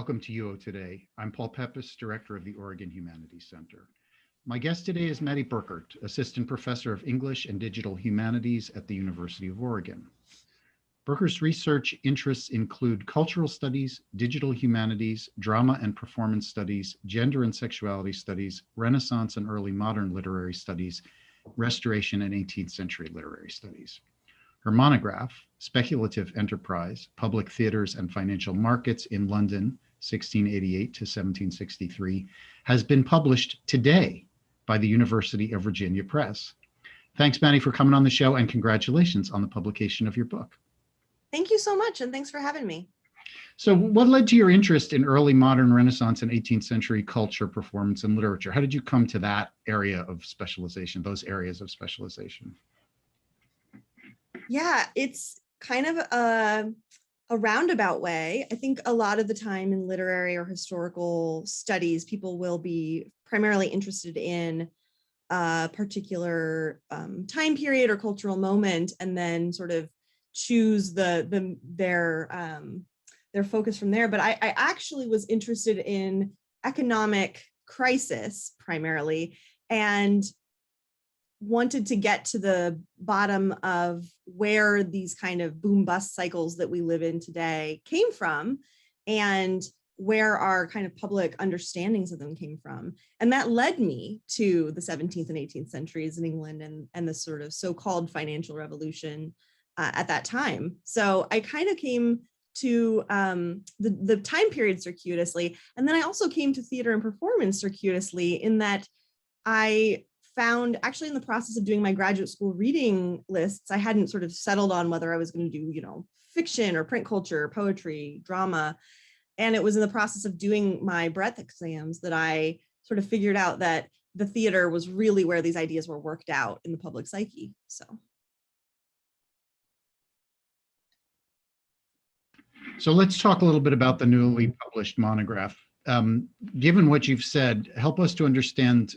welcome to UO Today. I'm Paul Peppis, Director of the Oregon Humanities Center. My guest today is Mattie Burkert, Assistant Professor of English and Digital Humanities at the University of Oregon. Burkert's research interests include cultural studies, digital humanities, drama and performance studies, gender and sexuality studies, Renaissance and early modern literary studies, restoration and 18th century literary studies. Her monograph, Speculative Enterprise, Public Theaters and Financial Markets in London, 1688 to 1763, has been published today by the University of Virginia Press. Thanks, Mattie, for coming on the show, and congratulations on the publication of your book. Thank you so much, and thanks for having me. So what led to your interest in early modern Renaissance and 18th century culture, performance, and literature? How did you come to that area of specialization, those areas of specialization? Yeah, it's kind of a roundabout way. I think a lot of the time in literary or historical studies, people will be primarily interested in a particular time period or cultural moment, and then sort of choose their focus from there. But I actually was interested in economic crisis primarily, and wanted to get to the bottom of where these kind of boom bust cycles that we live in today came from, and where our kind of public understandings of them came from. And that led me to the 17th and 18th centuries in England and the sort of so-called financial revolution at that time. So I kind of came to the time period circuitously. And then I also came to theater and performance circuitously, in that I found, actually in the process of doing my graduate school reading lists, I hadn't sort of settled on whether I was going to do, fiction or print culture, poetry, drama. And it was in the process of doing my breadth exams that I sort of figured out that the theater was really where these ideas were worked out in the public psyche. So let's talk a little bit about the newly published monograph. Given what you've said, help us to understand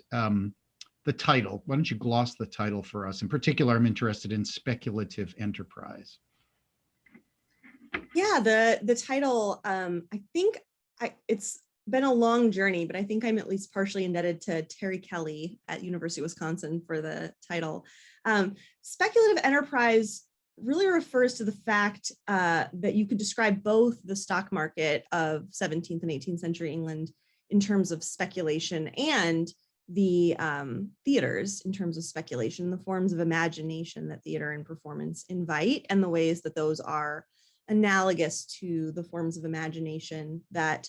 the title. Why don't you gloss the title for us? In particular, I'm interested in speculative enterprise. Yeah, the title, I think it's been a long journey, but I think I'm at least partially indebted to Terry Kelly at University of Wisconsin for the title. Speculative enterprise really refers to the fact that you could describe both the stock market of 17th and 18th century England in terms of speculation, and the theaters in terms of speculation, the forms of imagination that theater and performance invite, and the ways that those are analogous to the forms of imagination that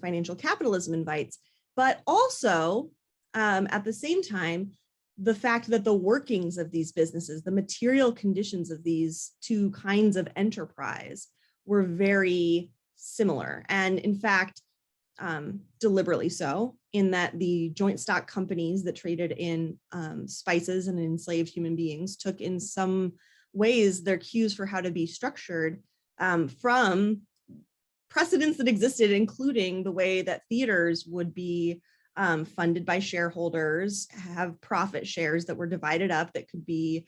financial capitalism invites. But also, at the same time, the fact that the workings of these businesses, the material conditions of these two kinds of enterprise, were very similar. And in fact, deliberately so, in that the joint stock companies that traded in spices and enslaved human beings took in some ways their cues for how to be structured from precedents that existed, including the way that theaters would be funded by shareholders, have profit shares that were divided up that could be,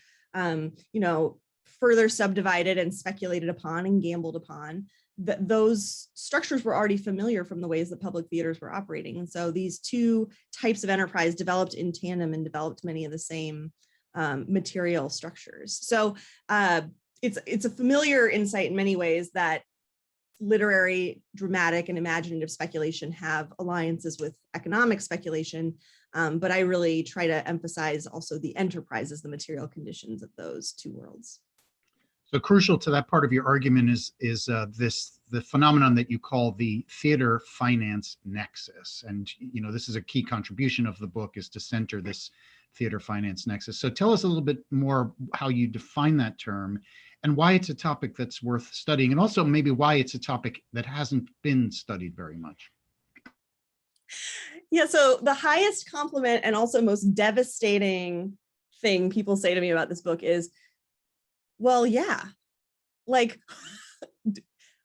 further subdivided and speculated upon and gambled upon. Those structures were already familiar from the ways that public theaters were operating. And so these two types of enterprise developed in tandem and developed many of the same material structures. So it's a familiar insight in many ways that literary, dramatic, and imaginative speculation have alliances with economic speculation, but I really try to emphasize also the enterprises, the material conditions of those two worlds. So crucial to that part of your argument is the phenomenon that you call the theater finance nexus, and this is a key contribution of the book, is to center this theater finance nexus. So tell us a little bit more how you define that term, and why it's a topic that's worth studying, and also maybe why it's a topic that hasn't been studied very much. Yeah, so the highest compliment and also most devastating thing people say to me about this book is, well, yeah, like,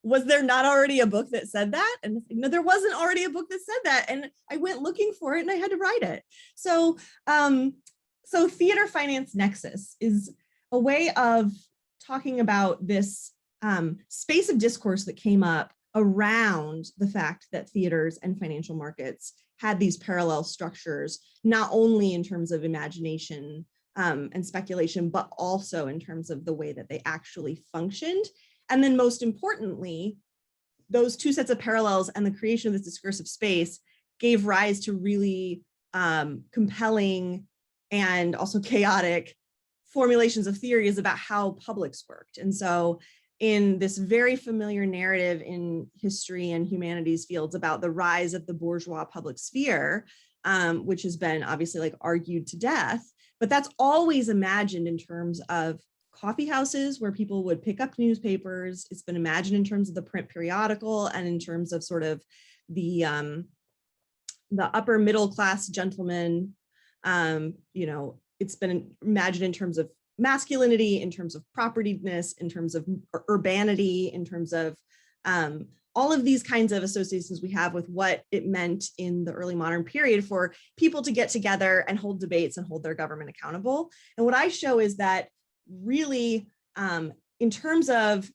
was there not already a book that said that? And no, there wasn't already a book that said that. And I went looking for it and I had to write it. So, so theater finance nexus is a way of talking about this space of discourse that came up around the fact that theaters and financial markets had these parallel structures, not only in terms of imagination and speculation, but also in terms of the way that they actually functioned. And then most importantly, those two sets of parallels and the creation of this discursive space gave rise to really compelling and also chaotic formulations of theories about how publics worked. And so in this very familiar narrative in history and humanities fields about the rise of the bourgeois public sphere, which has been obviously like argued to death, but that's always imagined in terms of coffee houses where people would pick up newspapers. It's been imagined in terms of the print periodical and in terms of sort of the upper middle class gentleman. It's been imagined in terms of masculinity, in terms of propertiness, in terms of urbanity, in terms of all of these kinds of associations we have with what it meant in the early modern period for people to get together and hold debates and hold their government accountable. And what I show is that really, in terms of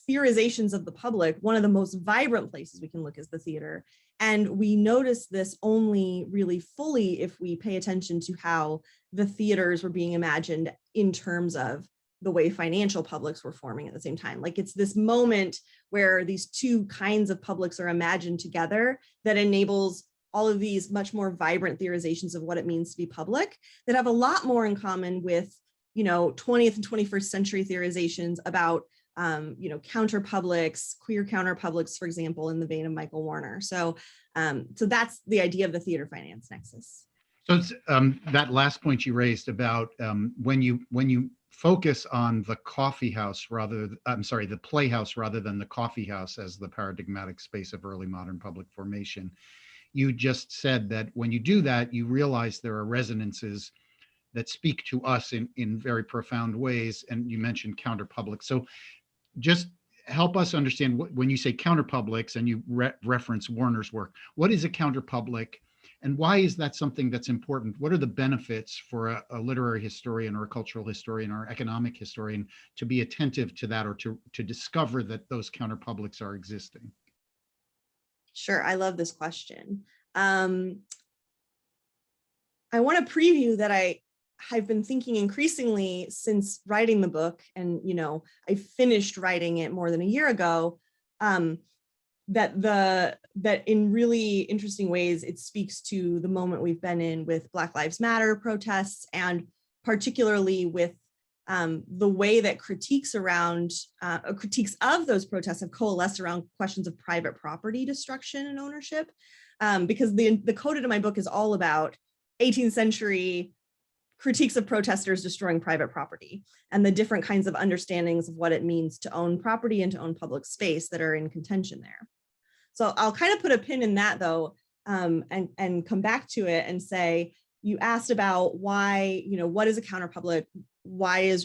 theorizations of the public, one of the most vibrant places we can look is the theater. And we notice this only really fully if we pay attention to how the theaters were being imagined in terms of the way financial publics were forming at the same time. Like it's this moment where these two kinds of publics are imagined together that enables all of these much more vibrant theorizations of what it means to be public that have a lot more in common with, 20th and 21st century theorizations about counter publics, queer counter publics, for example, in the vein of Michael Warner. So that's the idea of the theater finance nexus. So it's that last point you raised about when you focus on the coffee house the playhouse rather than the coffee house as the paradigmatic space of early modern public formation. You just said that when you do that, you realize there are resonances that speak to us in very profound ways. And you mentioned counterpublic. So just help us understand when you say counterpublics and you reference Warner's work, what is a counterpublic and why is that something that's important? What are the benefits for a literary historian or a cultural historian or economic historian to be attentive to that or to discover that those counterpublics are existing? Sure, I love this question. I want to preview that I've been thinking increasingly since writing the book, and I finished writing it more than a year ago, that in really interesting ways it speaks to the moment we've been in with Black Lives Matter protests, and particularly with the way that critiques of those protests have coalesced around questions of private property destruction and ownership, because the coda to my book is all about 18th century critiques of protesters destroying private property and the different kinds of understandings of what it means to own property and to own public space that are in contention there. So I'll kind of put a pin in that though, and come back to it and say, you asked about why, what is a counterpublic? Why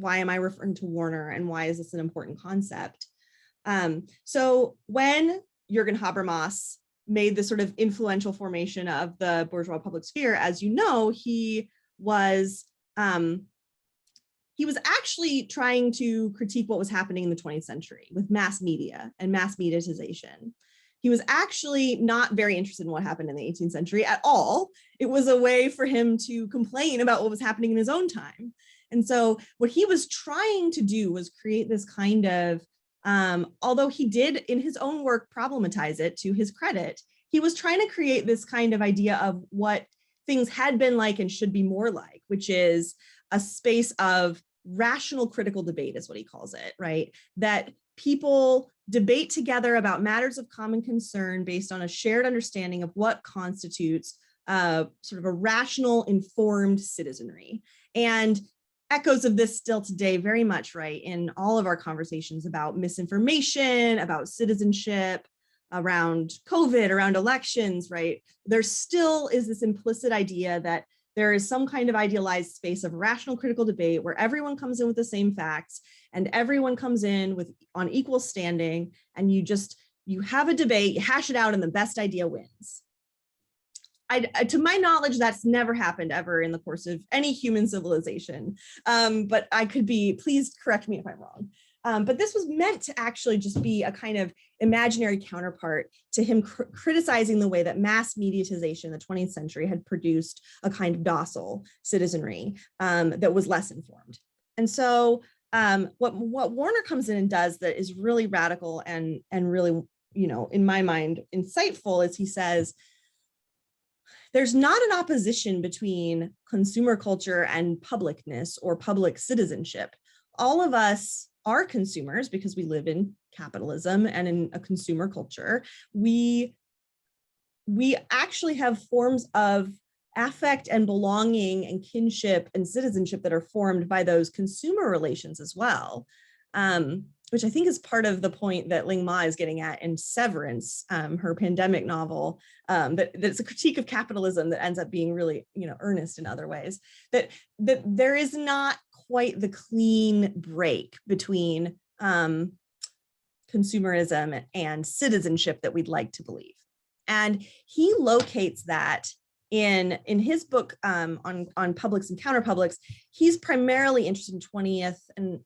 am I referring to Warner and why is this an important concept? So when Jürgen Habermas made this sort of influential formation of the bourgeois public sphere, as you know, he was actually trying to critique what was happening in the 20th century with mass media and mass mediatization. He was actually not very interested in what happened in the 18th century at all. It was a way for him to complain about what was happening in his own time. And so what he was trying to do was create this kind of, although he did in his own work problematize it to his credit, he was trying to create this kind of idea of what things had been like and should be more like, which is a space of rational critical debate is what he calls it, right? That people debate together about matters of common concern based on a shared understanding of what constitutes sort of a rational, informed citizenry. And echoes of this still today very much, right, in all of our conversations about misinformation, about citizenship, around COVID, around elections, right? There still is this implicit idea that there is some kind of idealized space of rational critical debate where everyone comes in with the same facts and everyone comes in on equal standing, and you have a debate, you hash it out, and the best idea wins. To my knowledge, that's never happened ever in the course of any human civilization, but I could be, please correct me if I'm wrong. But this was meant to actually just be a kind of imaginary counterpart to him criticizing the way that mass mediatization in the 20th century had produced a kind of docile citizenry that was less informed. And so what Warner comes in and does that is really radical and really, in my mind, insightful is he says, there's not an opposition between consumer culture and publicness or public citizenship. All of us are consumers because we live in capitalism and in a consumer culture. We actually have forms of affect and belonging and kinship and citizenship that are formed by those consumer relations as well, which I think is part of the point that Ling Ma is getting at in Severance, her pandemic novel, that it's a critique of capitalism that ends up being really, earnest in other ways, that there is not quite the clean break between consumerism and citizenship that we'd like to believe. And he locates that in his book on publics and counterpublics. He's primarily interested in 20th and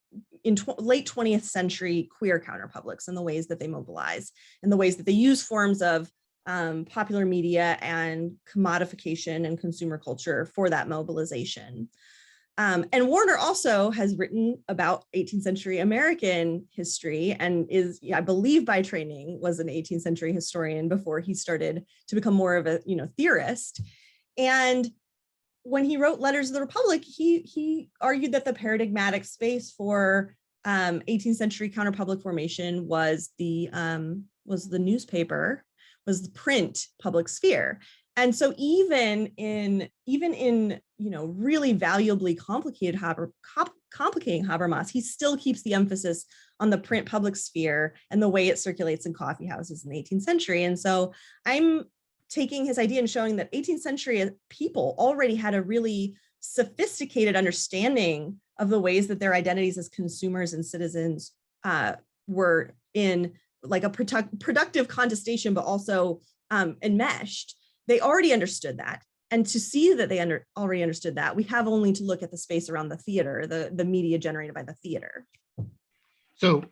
late 20th century queer counterpublics and the ways that they mobilize and the ways that they use forms of popular media and commodification and consumer culture for that mobilization. And Warner also has written about 18th century American history and is, I believe by training, was an 18th century historian before he started to become more of a, theorist. And when he wrote Letters of the Republic, he argued that the paradigmatic space for 18th century counterpublic formation was the newspaper, was the print public sphere. And so even in really valuably complicating Habermas, he still keeps the emphasis on the print public sphere and the way it circulates in coffee houses in the 18th century. And so I'm taking his idea and showing that 18th century people already had a really sophisticated understanding of the ways that their identities as consumers and citizens were in like a productive contestation, but also enmeshed. They already understood that. And to see that they already understood that, we have only to look at the space around the theater, the media generated by the theater. So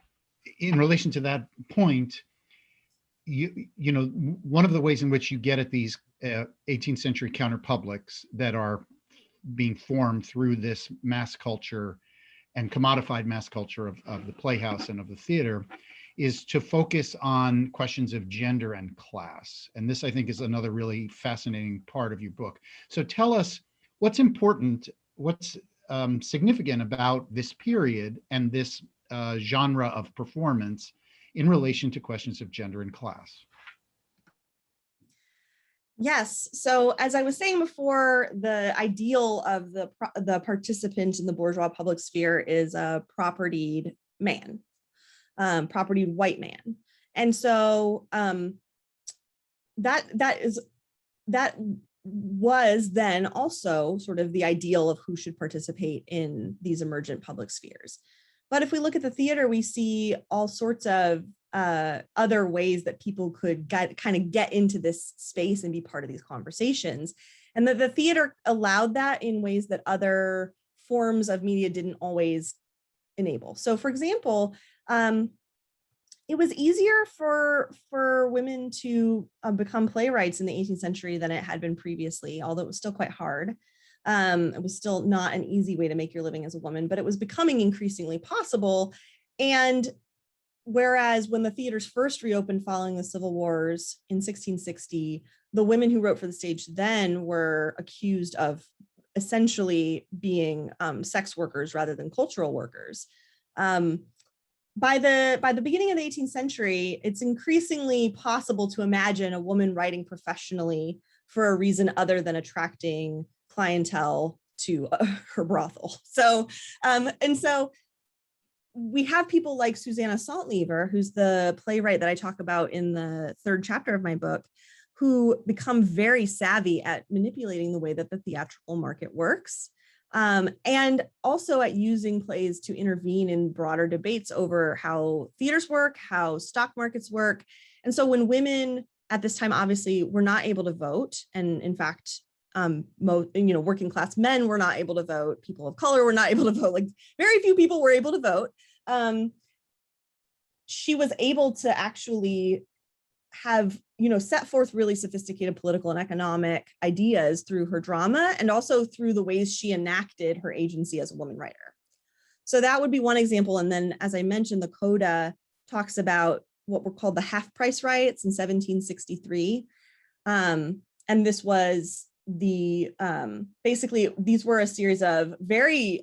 in relation to that point, one of the ways in which you get at these 18th century counterpublics that are being formed through this mass culture and commodified mass culture of the playhouse and of the theater is to focus on questions of gender and class. And this, I think, is another really fascinating part of your book. So tell us what's important, what's significant about this period and this genre of performance in relation to questions of gender and class. Yes. So as I was saying before, the ideal of the participant in the bourgeois public sphere is a propertied man. Propertied white man. And so that was then also sort of the ideal of who should participate in these emergent public spheres. But if we look at the theater, we see all sorts of other ways that people could kind of get into this space and be part of these conversations. And that the theater allowed that in ways that other forms of media didn't always enable. So for example, it was easier for women to become playwrights in the 18th century than it had been previously, although it was still quite hard. It was still not an easy way to make your living as a woman, but it was becoming increasingly possible. And whereas when the theaters first reopened following the Civil Wars in 1660, the women who wrote for the stage then were accused of essentially being sex workers rather than cultural workers. By the beginning of the 18th century, it's increasingly possible to imagine a woman writing professionally for a reason other than attracting clientele to her brothel. So, and so we have people like Susanna Saltlever, who's the playwright that I talk about in the third chapter of my book, who become very savvy at manipulating the way that the theatrical market works. And also at using plays to intervene in broader debates over how theaters work, how stock markets work. And so when women at this time obviously were not able to vote, and in fact, working class men were not able to vote, people of color were not able to vote, like very few people were able to vote. she was able to actually have, set forth really sophisticated political and economic ideas through her drama, and also through the ways she enacted her agency as a woman writer. So that would be one example. And then, as I mentioned, the Coda talks about what were called the half-price riots in 1763. And this was basically, these were a series of very,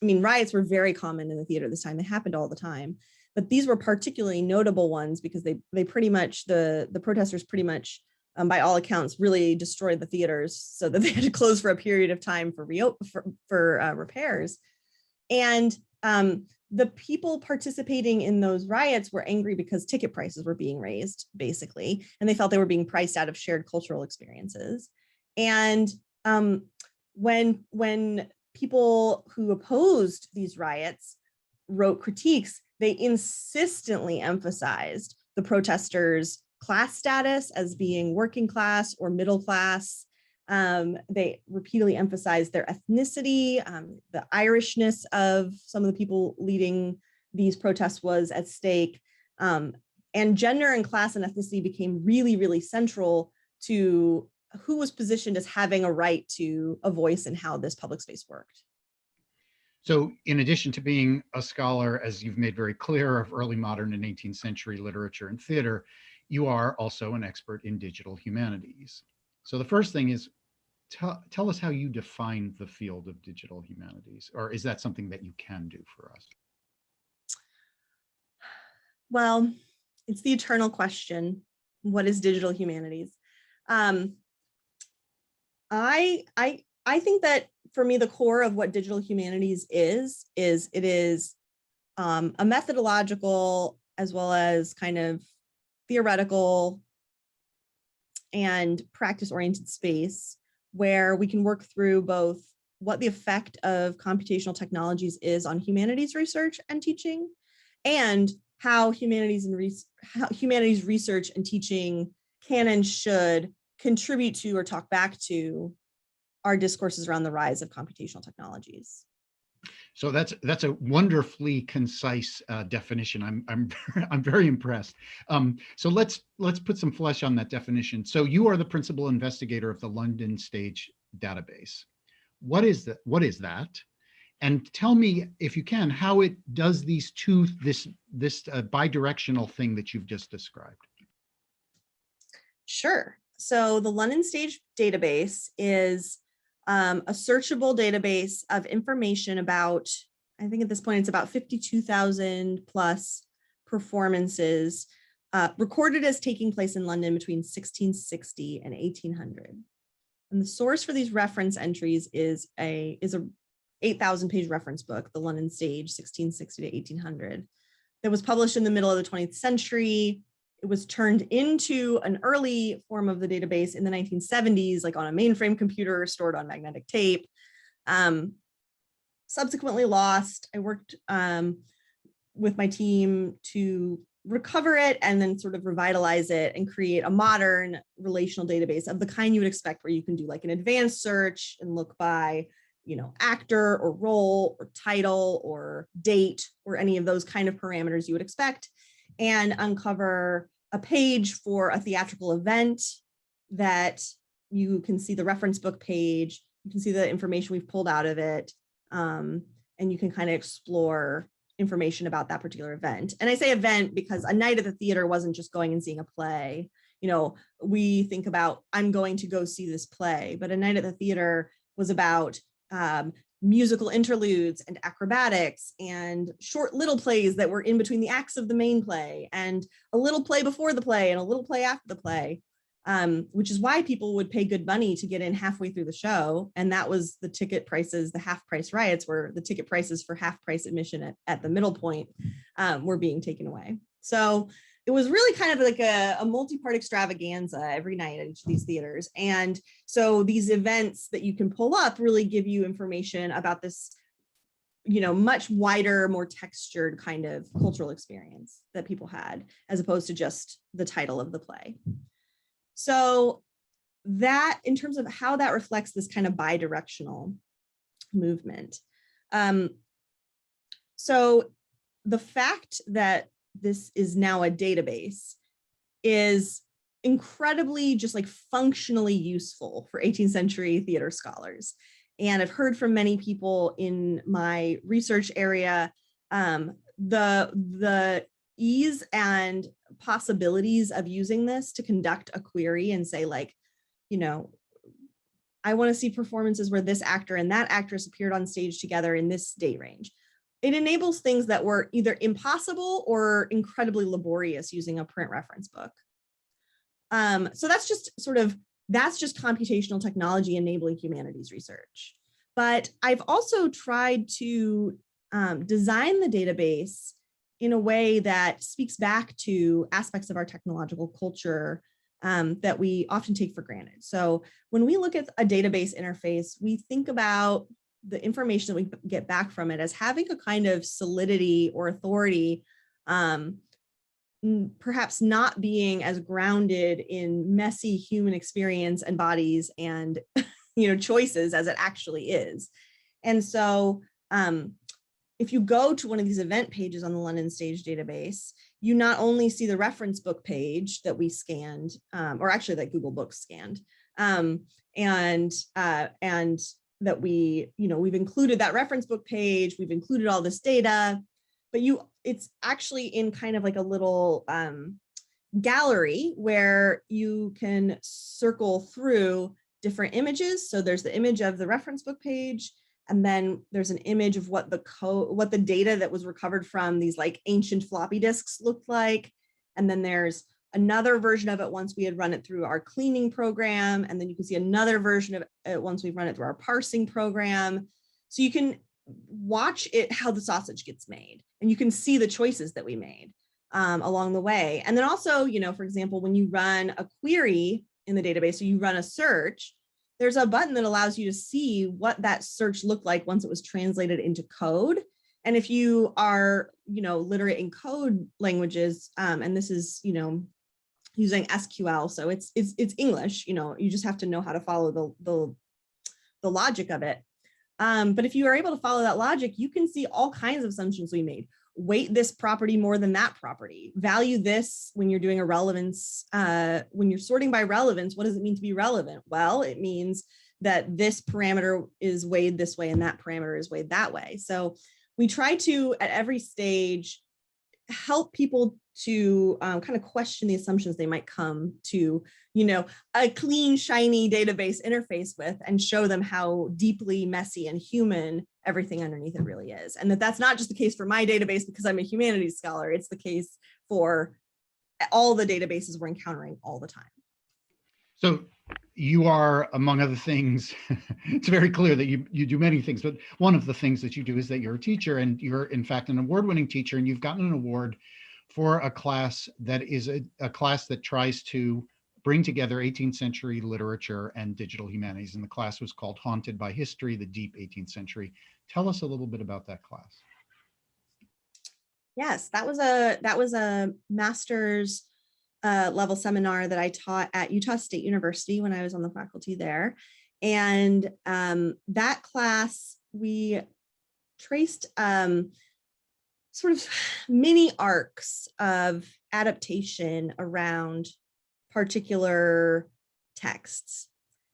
riots were very common in the theater this time. They happened all the time. But these were particularly notable ones because they pretty much, the protesters pretty much, by all accounts, really destroyed the theaters so that they had to close for a period of time for repairs. And the people participating in those riots were angry because ticket prices were being raised, basically, and they felt they were being priced out of shared cultural experiences. And when people who opposed these riots wrote critiques, they insistently emphasized the protesters' class status as being working class or middle class. They repeatedly emphasized their ethnicity. The Irishness of some of the people leading these protests was at stake. And gender and class and ethnicity became really, really central to who was positioned as having a right to a voice in how this public space worked. So in addition to being a scholar, as you've made very clear, of early modern and 18th century literature and theater, you are also an expert in digital humanities. So the first thing is, tell us how you define the field of digital humanities, or is that something that you can do for us? Well, it's the eternal question. What is digital humanities? I think that for me, the core of what digital humanities is it is a methodological as well as kind of theoretical and practice-oriented space where we can work through both what the effect of computational technologies is on humanities research and teaching, and how humanities research and teaching can and should contribute to or talk back to our discourses around the rise of computational technologies. So that's a wonderfully concise definition. I'm very impressed. So let's put some flesh on that definition. So you are the principal investigator of the London Stage database. What is that? And tell me, if you can, how it does this bidirectional thing that you've just described. Sure. So the London Stage database is a searchable database of information about, I think at this point it's about 52,000 plus performances recorded as taking place in London between 1660 and 1800. And the source for these reference entries is a 8,000 page reference book, the London Stage 1660 to 1800, that was published in the middle of the 20th century. It was turned into an early form of the database in the 1970s, like on a mainframe computer stored on magnetic tape. Subsequently lost. I worked with my team to recover it and then sort of revitalize it and create a modern relational database of the kind you would expect, where you can do like an advanced search and look by, actor or role or title or date or any of those kind of parameters you would expect, and uncover a page for a theatrical event that you can see the reference book page, you can see the information we've pulled out of it, and you can kind of explore information about that particular event. And I say event because a night at the theater wasn't just going and seeing a play. We think about, I'm going to go see this play, but a night at the theater was about musical interludes and acrobatics and short little plays that were in between the acts of the main play, and a little play before the play and a little play after the play, which is why people would pay good money to get in halfway through the show. And that was the ticket prices. The half price riots were the ticket prices for half price admission at the middle point were being taken away. So it was really kind of like a multi-part extravaganza every night at each of these theaters. And so these events that you can pull up really give you information about this, much wider, more textured kind of cultural experience that people had, as opposed to just the title of the play. So that, in terms of how that reflects this kind of bidirectional movement. So the fact that this is now a database is incredibly just like functionally useful for 18th century theater scholars. And I've heard from many people in my research area, the ease and possibilities of using this to conduct a query and say like, you know, I want to see performances where this actor and that actress appeared on stage together in this date range. It enables things that were either impossible or incredibly laborious using a print reference book. So that's just computational technology enabling humanities research. But I've also tried to design the database in a way that speaks back to aspects of our technological culture that we often take for granted. So when we look at a database interface, we think about the information that we get back from it as having a kind of solidity or authority, perhaps not being as grounded in messy human experience and bodies and choices as it actually is. And so if you go to one of these event pages on the London Stage database, you not only see the reference book page that we scanned, or actually that Google Books scanned, and that we've included that reference book page, we've included all this data, but it's actually in kind of like a little gallery where you can circle through different images. So there's the image of the reference book page, and then there's an image of what the data that was recovered from these like ancient floppy disks looked like. And then there's another version of it once we had run it through our cleaning program. And then you can see another version of it once we've run it through our parsing program. So you can watch it, how the sausage gets made, and you can see the choices that we made along the way. And then also, for example, when you run a query in the database, so you run a search, there's a button that allows you to see what that search looked like once it was translated into code. And if you are, literate in code languages, and this is, using SQL, so it's English, you just have to know how to follow the logic of it. But if you are able to follow that logic, you can see all kinds of assumptions we made. Weight this property more than that property. Value this when you're doing a relevance, when you're sorting by relevance, what does it mean to be relevant? Well, it means that this parameter is weighed this way and that parameter is weighed that way. So we try to, at every stage, help people to kind of question the assumptions they might come to, a clean, shiny database interface with, and show them how deeply messy and human everything underneath it really is. And that's not just the case for my database because I'm a humanities scholar, it's the case for all the databases we're encountering all the time. So you are, among other things, it's very clear that you do many things, but one of the things that you do is that you're a teacher, and you're in fact an award-winning teacher, and you've gotten an award for a class that is a class that tries to bring together 18th century literature and digital humanities. And the class was called Haunted by History, the Deep 18th Century. Tell us a little bit about that class. Yes, that was a master's level seminar that I taught at Utah State University when I was on the faculty there. And that class, we traced sort of mini arcs of adaptation around particular texts.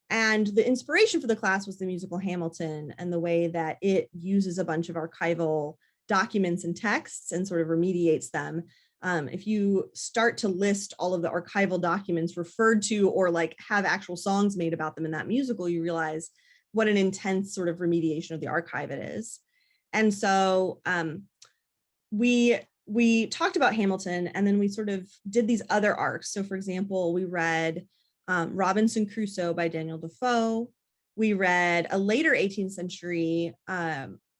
And the inspiration for the class was the musical Hamilton and the way that it uses a bunch of archival documents and texts and sort of remediates them. If you start to list all of the archival documents referred to or like have actual songs made about them in that musical, you realize what an intense sort of remediation of the archive it is. And so we talked about Hamilton, and then we sort of did these other arcs. So for example, we read Robinson Crusoe by Daniel Defoe. We read a later 18th century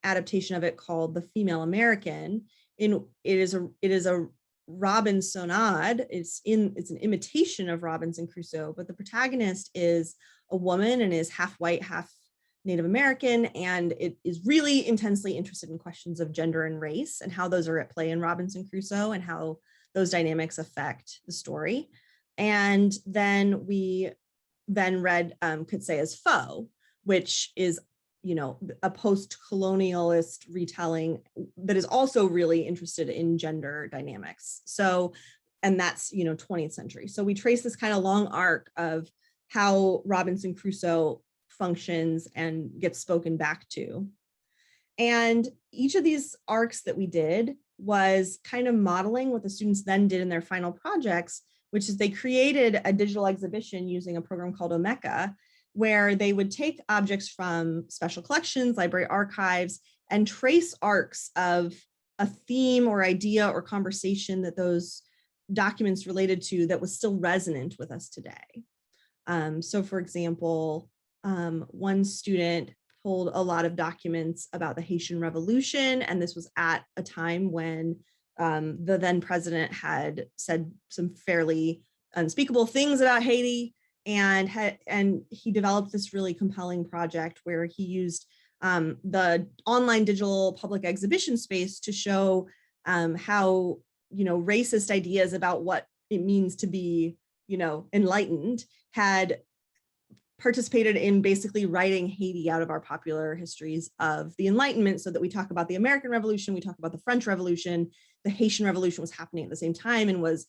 adaptation of it called The Female American. It is a Robinsonade. It's an imitation of Robinson Crusoe, but the protagonist is a woman and is half white, half Native American, and it is really intensely interested in questions of gender and race and how those are at play in Robinson Crusoe and how those dynamics affect the story. And then we read Kutsea's Foe, which is a post-colonialist retelling that is also really interested in gender dynamics. So, and that's, 20th century. So we trace this kind of long arc of how Robinson Crusoe functions and gets spoken back to. And each of these arcs that we did was kind of modeling what the students then did in their final projects, which is they created a digital exhibition using a program called Omeka, where they would take objects from special collections, library archives, and trace arcs of a theme or idea or conversation that those documents related to that was still resonant with us today. So for example, one student pulled a lot of documents about the Haitian Revolution, and this was at a time when the then president had said some fairly unspeakable things about Haiti, and he developed this really compelling project where he used the online digital public exhibition space to show how racist ideas about what it means to be enlightened had participated in basically writing Haiti out of our popular histories of the Enlightenment, so that we talk about the American Revolution, we talk about the French Revolution, the Haitian Revolution was happening at the same time and was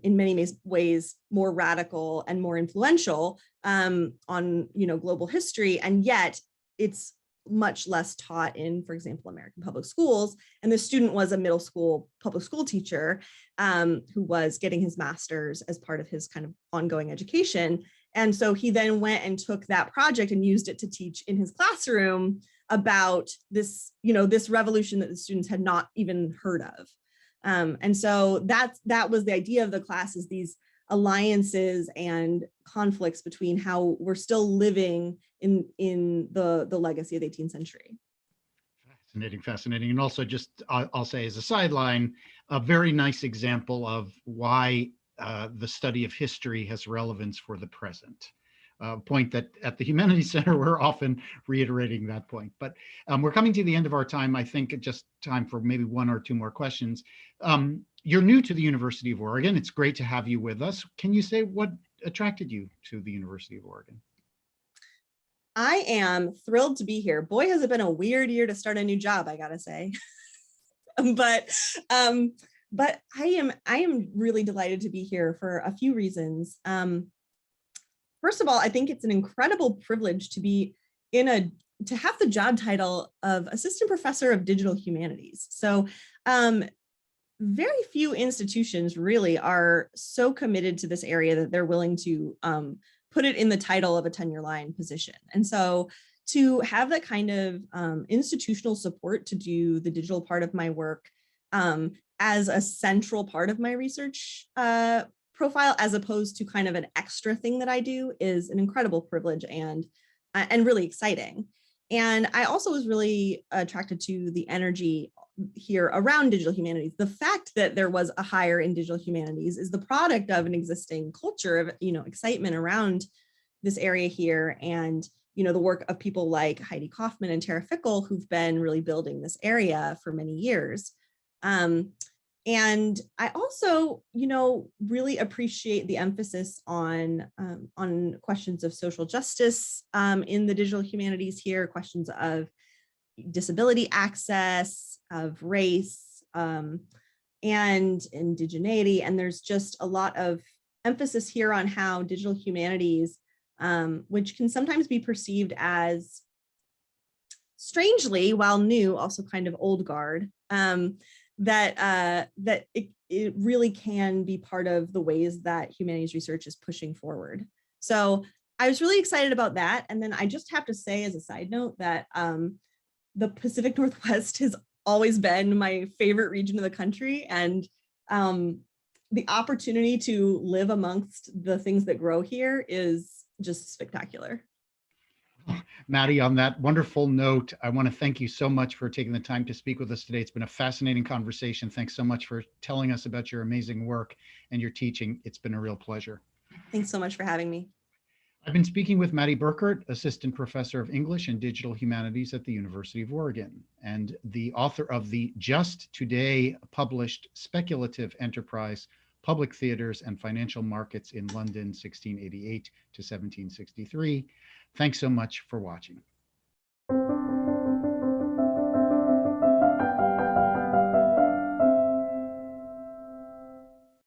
in many ways more radical and more influential on global history, and yet it's much less taught in, for example, American public schools. And the student was a middle school public school teacher who was getting his master's as part of his kind of ongoing education. And so he then went and took that project and used it to teach in his classroom about this, this revolution that the students had not even heard of. And so that was the idea of the class, is these alliances and conflicts between how we're still living in the legacy of the 18th century. Fascinating. And also just, I'll say as a sideline, a very nice example of why the study of history has relevance for the present. Point that at the Humanities Center, we're often reiterating that point. But we're coming to the end of our time. I think just time for maybe one or two more questions. You're new to the University of Oregon. It's great to have you with us. Can you say what attracted you to the University of Oregon? I am thrilled to be here. Boy, has it been a weird year to start a new job, I gotta say. But I am really delighted to be here for a few reasons. First of all, I think it's an incredible privilege to be to have the job title of Assistant Professor of Digital Humanities. So very few institutions really are so committed to this area that they're willing to put it in the title of a tenure line position. And so to have that kind of institutional support to do the digital part of my work as a central part of my research profile, as opposed to kind of an extra thing that I do, is an incredible privilege and really exciting. And I also was really attracted to the energy here around digital humanities. The fact that there was a hire in digital humanities is the product of an existing culture of excitement around this area here, and the work of people like Heidi Kaufman and Tara Fickle, who've been really building this area for many years. And I also, really appreciate the emphasis on questions of social justice in the digital humanities here, questions of disability access, of race, and indigeneity. And there's just a lot of emphasis here on how digital humanities, which can sometimes be perceived as, strangely, while new, also kind of old guard, that it really can be part of the ways that humanities research is pushing forward. So I was really excited about that. And then I just have to say, as a side note, that the Pacific Northwest has always been my favorite region of the country. And the opportunity to live amongst the things that grow here is just spectacular. Mattie, on that wonderful note, I want to thank you so much for taking the time to speak with us today. It's been a fascinating conversation. Thanks so much for telling us about your amazing work and your teaching. It's been a real pleasure. Thanks so much for having me. I've been speaking with Mattie Burkert, Assistant Professor of English and Digital Humanities at the University of Oregon, and the author of the just today published Speculative Enterprise, Public Theaters and Financial Markets in London, 1688 to 1763. Thanks so much for watching. you.